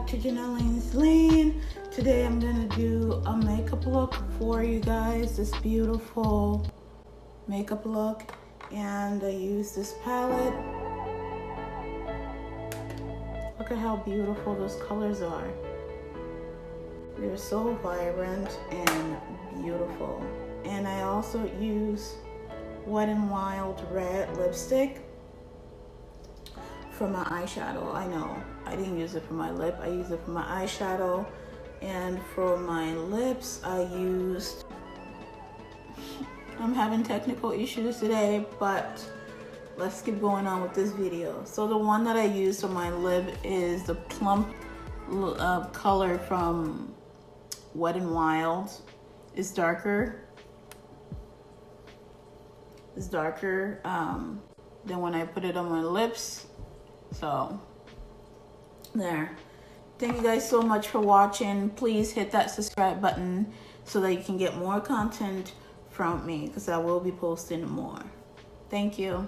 back to Jendely.lane. Today I'm gonna do a makeup look for you guys. This beautiful makeup look, and I use this palette. Look at how beautiful those colors are. They're so vibrant and beautiful. And I also use Wet n Wild red lipstick for my eyeshadow. I know I didn't use it for my lip, I used it for my eyeshadow. And for my lips, I'm having technical issues today, but let's keep going on with this video. So the one that I use for my lip is the plump color from Wet n Wild. It's darker. It's darker than when I put it on my lips. So there. Thank you guys so much for watching. Please hit that subscribe button so that you can get more content from me, because I will be posting more. Thank you.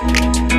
Bye.